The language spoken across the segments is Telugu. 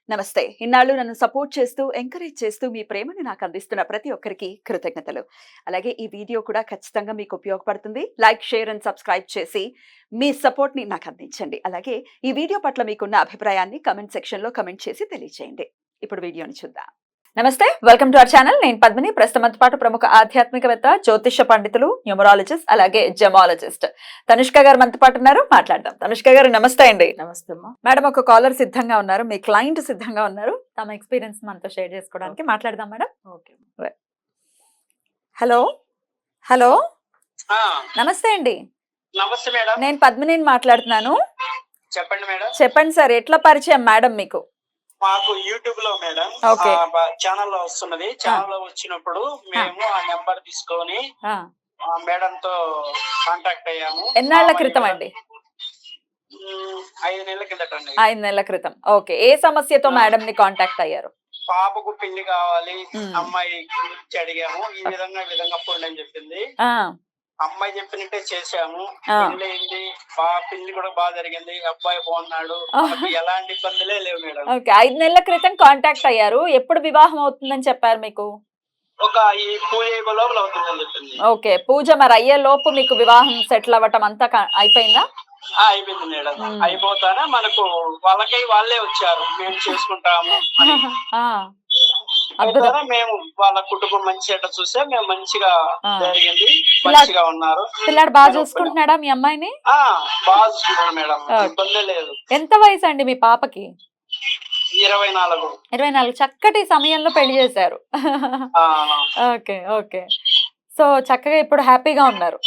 నమస్తే. ఇన్నాళ్ళు నన్ను సపోర్ట్ చేస్తూ, ఎంకరేజ్ చేస్తూ మీ ప్రేమని నాకు అందిస్తున్న ప్రతి ఒక్కరికి కృతజ్ఞతలు. అలాగే ఈ వీడియో కూడా ఖచ్చితంగా మీకు ఉపయోగపడుతుంది. లైక్, షేర్ అండ్ సబ్స్క్రైబ్ చేసి మీ సపోర్ట్‌ని నాకు అందించండి. అలాగే ఈ వీడియో పట్ల మీకున్న అభిప్రాయాన్ని కామెంట్ సెక్షన్‌లో కామెంట్ చేసి తెలియజేయండి. ఇప్పుడు వీడియోని చూద్దాం. నమస్తే, వెల్కమ్ టు అవర్ ఛానల్. నేను పద్మిని. ప్రస్తుతంతో పాటు ప్రముఖ ఆధ్యాత్మికవేత్త, జ్యోతిష పండితులు, న్యూమరాలజిస్ట్, అలాగే జెమాలజిస్ట్ తనుష్క గారు మనతో పాటు ఉన్నారు. మాట్లాడదాం. తనుష్క గారు నమస్తే అండి. నమస్తే అమ్మా. మేడం, ఒక కాలర్ సిద్ధంగా ఉన్నారు, మీ క్లయింట్ సిద్ధంగా ఉన్నారు. తమ ఎక్స్పీరియన్స్ మనతో షేర్ చేసుకోవడానికి మాట్లాడదాం మేడం. ఓకే. హలో హలో ఆ, నమస్తే అండి. నమస్తే మేడం. నేను పద్మిని మాట్లాడుతున్నాను. చెప్పండి మేడం. చెప్పండి సార్, ఎట్లా పరిచయం మేడం మీకు? మాకు యూట్యూబ్ లో మేడం ఓకే. ఛానల్ లో వస్తున్నది. ఛానల్ లో వచ్చినప్పుడు మేము ఆ నెంబర్ తీసుకొని ఆ, మేడం తో కాంటాక్ట్ అయ్యాము. ఎన్నాళ్ల క్రితం అండి? 5 నెలల కిందట అండి. 5 నెలల క్రితం. ఓకే. ఏ సమస్యతో మేడం ని కాంటాక్ట్ అయ్యారు? పాపకు పెళ్లి కావాలి, మ్మ్. అమ్మాయి గురించి అడిగాము. ఈ విధంగా పోండి అని చెప్పింది. ఆ, అమ్మాయి చెప్పినట్టే చేసాము. ఆ. పెళ్లి అయింది, పెళ్లి కూడా బాగా జరిగింది. అబ్బాయి బాగున్నాడు. మనకు ఎలాంటి ఇబ్బందులే లేవు మేడం. ఓకే. 5 నెలల క్రితం కాంటాక్ట్ అయ్యారు. ఎప్పుడు వివాహం అవుతుందని చెప్పారు మీకు? ఒక ఈ పూజ అయిపో లోపల అవుతుందని చెప్పింది. ఓకే. పూజ మరి అయ్యే లోపు మీకు వివాహం సెటిల్ అవ్వటం అంతా అయిపోయిందా? అయిపోయింది మేడం. మ్మ్. అయిపోతానే మనకు వాళ్ళే వచ్చారు, మేము చేసుకుంటాము అని. ఆ, అద్భుతం. అయిపోతానే మేము వాళ్ళ కుటుంబం మంచి అట్లా చూసే మేము మంచిగా ఆ. జరిగింది. మంచిగా ఉన్నారు. పిల్లాడు బాగా చూసుకుంటున్నాడా మీ అమ్మాయిని? ఆ బాగా చూసుకున్నాడు మేడం. ఓకే. ఇబ్బంది లేదు. ఎంత వయసు అండి మీ పాపకి? 24. 24. చక్కటి సమయంలో పెళ్లి చేశారు. ఆ, ఓకే ఓకే. సో చక్కగా ఇప్పుడు హ్యాపీగా ఉన్నారు.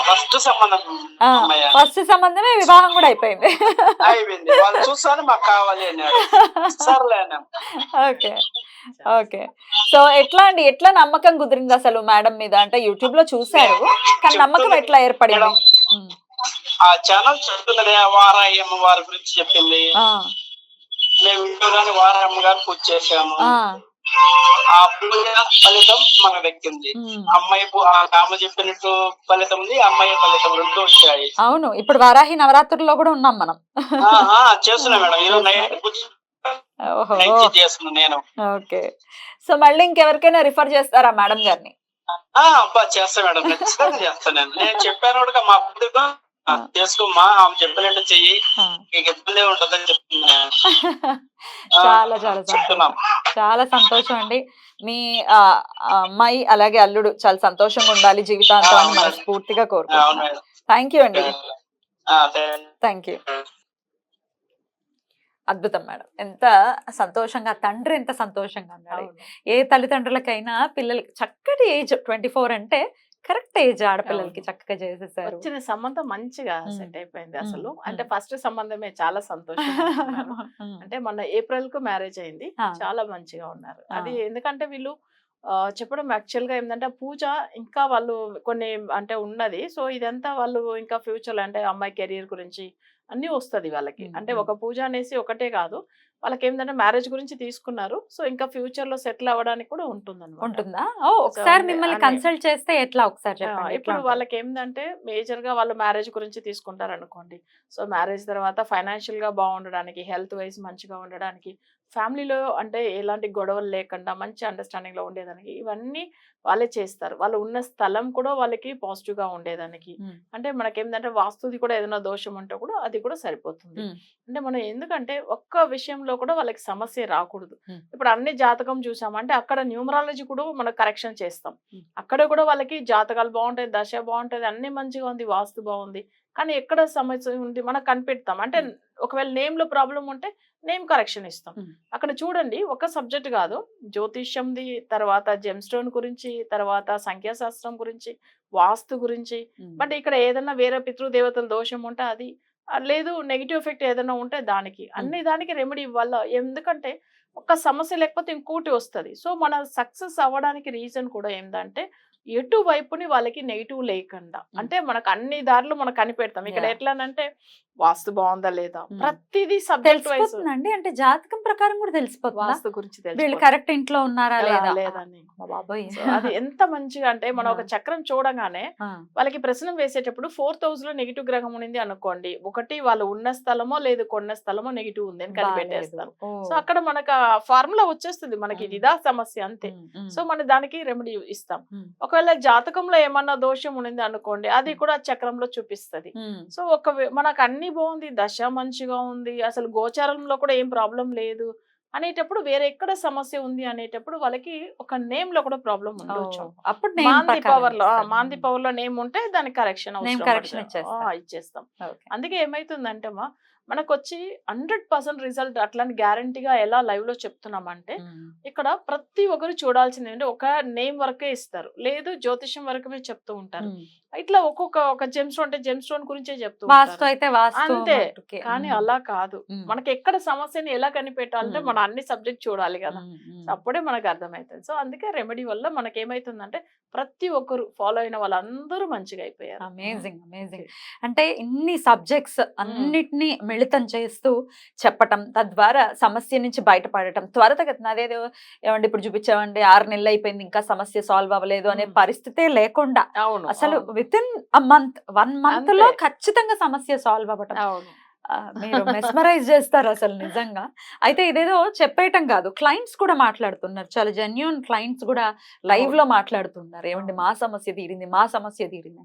ఫస్ట్ సంబంధం అమ్మాయి ఫస్ట్ సంబంధమే, వివాహం కూడా అయిపోయింది. అయిపోయింది. వాళ్ళు చూస్తాను మాకు కావాలి అన్నాడు. సర్లే అన్నాం. Okay okay. సో ఎట్లా అండి, ఎట్లా నమ్మకం కుదిరింది అసలు మేడం మీద? అంటే యూట్యూబ్ లో చూసారు, కానీ నమ్మకం ఎట్లా ఏర్పడింది? ఉమ్. ఆ ఛానల్ చెప్తున్నది, వారాయమ్మ వారి గురించి చెప్పింది. ఆ, మేము ఇంట్లోనే వారాయమ్మ గారు పూజ చేసాము. ఆ, ఆ పూజ ఫలితం మనకు దక్కింది. ఉమ్. అమ్మాయి ఆమె చెప్పినట్టు ఫలితం ఉంది, అమ్మాయి ఫలితం రెండు వచ్చాయి. అవును, ఇప్పుడు వారాహి నవరాత్రుల్లో కూడా ఉన్నాం మనం. చేస్తున్నా మేడం. ఈరోజు నైట్ ఓహో. చేస్తున్నా నేను. ఓకే. సో మళ్ళీ ఇంకెవరికైనా రిఫర్ చేస్తారా మేడం గారిని? చేస్తా మేడం, ఖచ్చితంగా చేస్తాను. నేను చెప్పాను కూడా మా కుటుంబం చేసుకోమ్మా, ఆమె చెప్పినట్టు చెయ్యి, ఆ. నీకు ఇబ్బంది ఉంటుందని చెప్తున్నా. చాలా చాలా సంతోషం. చెప్తున్నాం. చాలా సంతోషం అండి. మీ అమ్మాయి అలాగే అల్లుడు చాలా సంతోషంగా ఉండాలి జీవితాంతం అని మనస్ఫూర్తిగా అవును కోరుకుంటున్నాను. మేడం. థ్యాంక్ యూ అండి. అదే. Thank you. అద్భుతం మేడం. ఎంత సంతోషంగా, తండ్రి ఎంత సంతోషంగా ఉన్నాడు. అవును. ఏ తల్లిదండ్రులకైనా పిల్లలకి చక్కటి ఏజ్ 24 అంటే కరెక్ట్ ఏజ్. ఆడపిల్లలకి అవును. చక్కగా చేసేసారు. వచ్చిన సంబంధం మంచిగా మ్మ్. సెట్ అయిపోయింది మ్మ్. అసలు. మ్మ్. అంటే ఫస్ట్ సంబంధమే చాలా సంతోషంగా ఉన్నారు. అంటే మొన్న ఏప్రిల్ కు మ్యారేజ్ అయింది. ఆ. చాలా మంచిగా ఉన్నారు. ఆ. అది ఎందుకంటే వీళ్ళు చెప్పడం యాక్చువల్ గా ఏంటంటే పూజ ఇంకా వాళ్ళు కొన్ని అంటే ఉన్నది. సో ఇదంతా వాళ్ళు ఇంకా ఫ్యూచర్ అంటే అమ్మాయి కెరీర్ గురించి అన్ని వస్తది వాళ్ళకి. మ్మ్. అంటే ఒక పూజ అనేసి ఒకటే కాదు, వాళ్ళకి ఏంటంటే మ్యారేజ్ గురించి తీసుకున్నారు. సో ఇంకా ఫ్యూచర్ లో సెటిల్ అవ్వడానికి కూడా ఉంటుందన్నమాట. ఉంటుందా? ఒకసారి అంటే మిమ్మల్ని అనే- కన్సల్ట్ చేస్తే ఎట్లా ఒకసారి చెప్పండి. ఎట్లా ఇప్పుడు ఉంటుంది? వాళ్ళకి ఏంటంటే మేజర్ గా వాళ్ళు మ్యారేజ్ గురించి తీసుకుంటారు అనుకోండి. సో మ్యారేజ్ తర్వాత ఫైనాన్షియల్ గా బాగుండడానికి, హెల్త్ వైజ్ మంచిగా ఉండడానికి, ఫ్యామిలీలో అంటే ఎలాంటి గొడవలు లేకుండా మంచి అండర్స్టాండింగ్ లో ఉండేదానికి ఇవన్నీ వాళ్ళే చేస్తారు. వాళ్ళు ఉన్న స్థలం కూడా వాళ్ళకి పాజిటివ్ గా ఉండేదానికి. మ్మ్. అంటే మనకేంటంటే వాస్తుది కూడా ఏదైనా దోషం ఉంటే కూడా అది కూడా సరిపోతుంది. మ్మ్. అంటే మనం ఎందుకంటే ఒక్క విషయంలో కూడా వాళ్ళకి సమస్య రాకూడదు. మ్మ్. ఇప్పుడు అన్ని జాతకం చూసామంటే అక్కడ న్యూమరాలజీ కూడా మనం కరెక్షన్ చేస్తాం. మ్మ్. అక్కడ కూడా వాళ్ళకి జాతకాలు బాగుంటాయి, దశ బాగుంటది, అన్ని మంచిగా ఉంది, వాస్తు బాగుంది, కానీ ఎక్కడ సమస్య ఉంది మనకు కనిపెడతాం. అంటే ఒకవేళ నేమ్ లో ప్రాబ్లం ఉంటే నేమ్ కరెక్షన్ ఇస్తాం. మ్మ్. అక్కడ చూడండి, ఒక సబ్జెక్ట్ కాదు, జ్యోతిష్యంది, తర్వాత జెమ్ స్టోన్ గురించి, తర్వాత సంఖ్యాశాస్త్రం గురించి, వాస్తు గురించి. మ్మ్. బట్ ఇక్కడ ఏదైనా వేరే పితృదేవతల దోషం ఉంటే అది, లేదు నెగిటివ్ ఎఫెక్ట్ ఏదైనా ఉంటే దానికి, అన్ని దానికి రెమెడీ ఇవ్వాలి. ఎందుకంటే ఒక సమస్య లేకపోతే ఇంకోటి వస్తుంది. సో మన సక్సెస్ అవ్వడానికి రీజన్ కూడా ఏంటంటే ఎటు వైపుని వాళ్ళకి నెగిటివ్ లేకుండా, అంటే మనకు అన్ని దారులు మనం కనిపెడతాం. ఇక్కడ Yeah. ఎట్లానంటే వాస్తు బాగుందా లేదా, ప్రతిదీ సబ్జెక్ట్ వైస్ తెలిసిపోతుందండి, అంటే జాతకం ప్రకారం కూడా తెలిసిపోతుందా వాస్తు గురించి వీళ్ళు తెలుసుకోవాలి. కరెక్ట్ ఇంట్లో ఉన్నారా లేదా లేదని. అమ్మ బాబోయ్. సో అది ఎంత మంచిగా అంటే మనం ఒక చక్రం చూడగానే ఆ, వాళ్ళకి ప్రశ్న వేసేటప్పుడు 4th హౌస్ లో నెగిటివ్ గ్రహం ఉంది అనుకోండి, ఒకటి వాళ్ళు ఉన్న స్థలమో లేదు కొన్న స్థలమో నెగిటివ్ ఉంది అని బాలేదు. కనిపెట్టేస్తాను. ఓ, సో అక్కడ మనకు ఫార్ములా వచ్చేస్తుంది, మనకి ఉమ్. ఇదా సమస్య అంతే. ఉమ్, ఉమ్, సో మన దానికి రెమెడీ ఇస్తాం. ఉమ్, ఒకవేళ జాతకంలో ఏమన్నా దోషం ఉంది అనుకోండి, అది కూడా చక్రంలో చూపిస్తది. ఉమ్, సో మనకు అన్ని బాగుంది, దశ మంచిగా ఉంది, అసలు గోచారంలో కూడా ఏం ప్రాబ్లం లేదు అనేటప్పుడు, వేరే ఎక్కడ సమస్య ఉంది అనేటప్పుడు వాళ్ళకి ఒక నేమ్ లో కూడా ప్రాబ్లం ఓ, ఉండొచ్చు. అప్పుడు name మాంది ప్రకారం పవర్ లో ఇస్తారు. మాంది పవర్ లో నేమ్ ఉంటే దానికి కరెక్షన్ Name correction ఇచ్చేస్తారు. ఇచ్చేస్తాం. ఓకే. అందుకే ఏమైతుందంటే మనకు వచ్చి 100% రిజల్ట్ అట్లాంటి గ్యారంటీగా ఎలా లైవ్ లో చెప్తున్నామంటే, ఉమ్, ఇక్కడ ప్రతి ఒక్కరు చూడాల్సింది ఏంటంటే ఒక నేమ్ వరకే ఇస్తారు, లేదు జ్యోతిష్యం వరకే చెప్తూ ఉంటారు. ఉమ్. ఇట్లా ఒక జెమ్ స్టోన్ అంటే జెమ్ స్టోన్ గురించే చెప్తూ వాస్తు ఉంటారు. అయితే వాస్తు అంతే. మట్టుకే. కానీ ఉమ్, అలా కాదు, ఉమ్, మనకి ఎక్కడ సమస్యని ఎలా కనిపెట్టాలంటే ఉమ్. మనం అన్ని సబ్జెక్ట్ చూడాలి కదా. ఉమ్, ఉమ్. అప్పుడే మనకు అర్థమవుతుంది. సో అందుకే రెమెడీ వల్ల మనకి ఏమైతుందంటే ప్రతి ఒక్కరు ఫాలో అయిన వాళ్ళందరూ మంచిగా అయిపోయారు. Amazing amazing. Okay. అంటే ఇన్ని సబ్జెక్ట్స్ అన్నిటినీ మిళితం చేస్తూ చెప్పటం, తద్వారా సమస్య నుంచి బయటపడటం త్వరితగతిన. అదేదో ఏమండి ఇప్పుడు చూపించామండి 6 నెలలు అయిపోయింది ఇంకా సమస్య సాల్వ్ అవ్వలేదు అనే పరిస్థితే లేకుండా అవును, అసలు అవును, విత్ ఇన్ మంత్ 1 month లో అంతే. ఖచ్చితంగా సమస్య సాల్వ్ అవ్వటం. అవును. మీరు మెస్మరైజ్ చేస్తారు అసలు నిజంగా. అయితే ఇదేదో చెప్పేయటం కాదు, క్లయింట్స్ కూడా మాట్లాడుతున్నారు, చాలా జెన్యూన్ క్లయింట్స్ కూడా లైవ్ లో మాట్లాడుతున్నారు, ఏమండి మా సమస్య తీరింది, మా సమస్య తీరింది.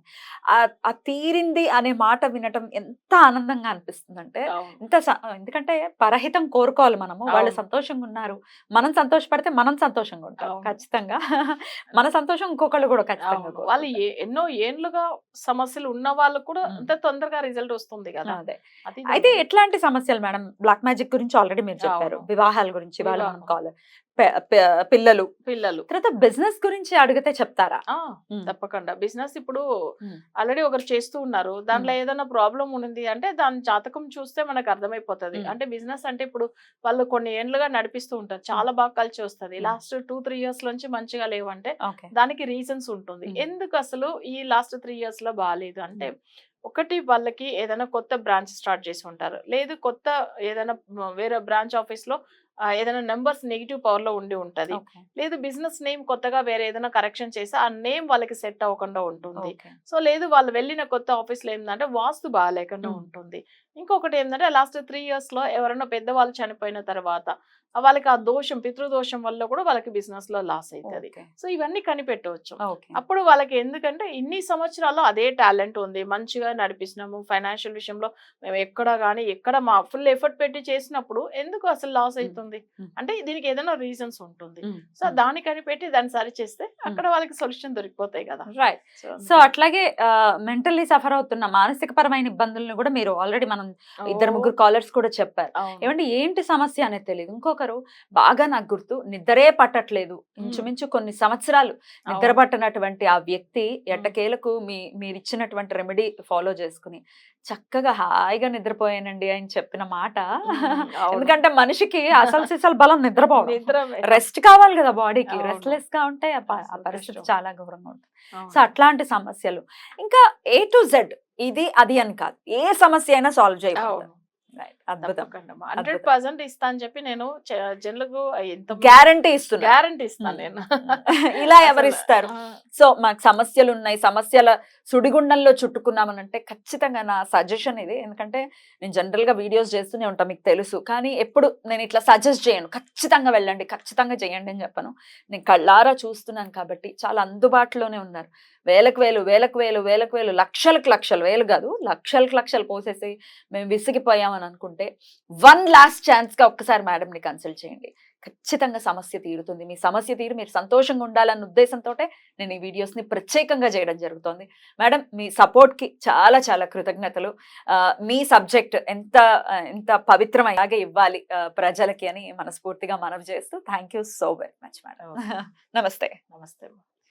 ఆ తీరింది అనే మాట వినటం ఎంత ఆనందంగా అనిపిస్తుంది అంటే, అవును. ఎందుకంటే పరహితం కోరుకోవాలి మనము, వాళ్ళు అవును. సంతోషంగా ఉన్నారు, మనం సంతోషపడితే మనం సంతోషంగా ఉంటాం అవును. ఖచ్చితంగా. మన సంతోషం ఇంకొకళ్ళు కూడా ఖచ్చితంగా అవును. వాళ్ళు కోరుకుంటారు. ఎన్నో ఏండ్లుగా సమస్యలు ఉన్న వాళ్ళు కూడా ఉమ్. అంత తొందరగా రిజల్ట్ వస్తుంది కదా. అదే. అది అయితే ఎట్లాంటి సమస్యలు మేడం? బ్లాక్ మ్యాజిక్ గురించి ఆల్రెడీ మీరు చెప్పారు, అవును. వివాహాల గురించి వాళ్ళు వివాహం. మనం కాల్, పిల్లలు, పిల్లలు తర్వాత బిజినెస్ గురించి అడిగితే చెప్తారా? ఉమ్, తప్పకుండా. బిజినెస్ ఇప్పుడు ఉమ్, ఆల్రెడీ ఒకరు చేస్తూ ఉన్నారు, దాంట్లో ఏదైనా ప్రాబ్లం ఉంది అంటే దాని జాతకం చూస్తే మనకు అర్థమైపోతది. ఉమ్. అంటే బిజినెస్ అంటే ఇప్పుడు వాళ్ళు కొన్ని ఏండ్లుగా నడిపిస్తూ ఉంటారు, చాలా బాగా కలిసి వస్తుంది, ఉమ్. లాస్ట్ 2-3 years నుంచి మంచిగా లేవంటే ఓకే. దానికి రీజన్స్ ఉంటుంది. ఉమ్. ఎందుకు అసలు ఈ లాస్ట్ 3 years లో బాగాలేదు అంటే, ఒకటి వాళ్ళకి ఏదైనా కొత్త బ్రాంచ్ స్టార్ట్ చేసి ఉంటారు, లేదు కొత్త ఏదైనా వేరే బ్రాంచ్ ఆఫీస్ లో ఏదైనా నెంబర్స్ నెగిటివ్ పవర్ లో ఉండి ఉంటది, ఓకే. లేదు బిజినెస్ నేమ్ కొత్తగా వేరే ఏదైనా కరెక్షన్ చేసి ఆ నేమ్ వాళ్ళకి సెట్ అవ్వకుండా ఉంటుంది. ఓకే. సో లేదు వాళ్ళు వెళ్ళిన కొత్త ఆఫీస్ లో ఏంటంటే వాస్తు బాగాలేకుండా ఉంటుంది. ఇంకొకటి ఏంటంటే లాస్ట్ 3 years లో ఎవరైనా పెద్దవాళ్ళు చనిపోయిన తర్వాత వాళ్ళకి ఆ దోషం, పితృదోషం వల్ల కూడా వాళ్ళకి బిజినెస్ లో లాస్ అవుతుంది. ఓకే. సో ఇవన్నీ కనిపెట్టవచ్చు. ఓకే. అప్పుడు వాళ్ళకి ఎందుకంటే ఇన్ని సంవత్సరాల్లో అదే టాలెంట్ ఉంది, మంచిగా నడిపిస్తున్నాము, ఫైనాన్షియల్ విషయంలో మేము ఎక్కడ మా ఫుల్ ఎఫర్ట్ పెట్టి చేసినప్పుడు ఎందుకు అసలు లాస్ అవుతుంది అంటే దీనికి ఏదైనా రీజన్స్ ఉంటుంది. సో దాన్ని కనిపెట్టి దాన్ని సరి చేస్తే అక్కడ వాళ్ళకి సొల్యూషన్ దొరికిపోతాయి కదా. రైట్. సో అట్లాగే మెంటల్లీ సఫర్ అవుతున్న మానసిక పరమైన ఇబ్బందులను కూడా మీరు ఆల్రెడీ మనం 2-3 కాలర్స్ కూడా చెప్పారు, ఏమంటే ఏంటి సమస్య అనేది తెలియదు. ఇంకొకరు బాగా నాకు గుర్తు, నిద్రే పట్టట్లేదు, ఇంచుమించు కొన్ని సంవత్సరాలు నిద్ర పట్టనటువంటి ఆ వ్యక్తి ఎట్టకేలకు మీరు ఇచ్చినటువంటి రెమెడీ ఫాలో చేసుకుని చక్కగా హాయిగా నిద్రపోయానండి అని చెప్పిన మాట. ఎందుకంటే మనిషికి అసలు సిసలు బలం నిద్రపోవడం, రెస్ట్ కావాలి కదా బాడీకి, రెస్ట్లెస్ గా ఉంటే ఆ పరిస్థితి చాలా ఘోరంగా ఉంటుంది. సో అట్లాంటి సమస్యలు ఇంకా A to Z, ఇది అది అని కాదు, ఏ సమస్య అయినా సాల్వ్ చేయగలుగుతారు. అద్భుతం. 100% ఇస్తా అని చెప్పి నేను జనులకు గ్యారంటీ ఇస్తున్నా, గ్యారంటీ ఇస్తాను నేను. ఇలా ఎవరిస్తారు? సో మాకు సమస్యలు ఉన్నాయి, సమస్యల సుడిగుండంలో చుట్టుకున్నామనంటే ఖచ్చితంగా నా సజెషన్ ఇది. ఎందుకంటే నేను జనరల్ గా వీడియోస్ చేస్తూనే ఉంటాను, మీకు తెలుసు, కానీ ఎప్పుడు నేను ఇట్లా సజెస్ట్ చేయను, ఖచ్చితంగా వెళ్ళండి, ఖచ్చితంగా చేయండి అని చెప్పను. నేను కళ్ళారా చూస్తున్నాను కాబట్టి చాలా అందుబాటులోనే ఉన్నారు. వేలకు వేలు, లక్షలు, వేలు కాదు లక్షలు పోసేసి మేము విసిగిపోయామని అనుకుంటే 1 last ఛాన్స్ గా ఒక్కసారి మేడంని కన్సల్ట్ చేయండి, ఖచ్చితంగా సమస్య తీరుతుంది. మీ సమస్య తీరు మీరు సంతోషంగా ఉండాలన్న ఉద్దేశంతో నేను ఈ వీడియోస్ ని ప్రత్యేకంగా చేయడం జరుగుతుంది. మేడం మీ సపోర్ట్ కి చాలా చాలా కృతజ్ఞతలు. మీ సబ్జెక్ట్ ఎంత పవిత్రమైనగా ఇవ్వాలి ప్రజలకి అని మనస్ఫూర్తిగా మనవి చేస్తూ thank you so very much madam. నమస్తే. నమస్తే.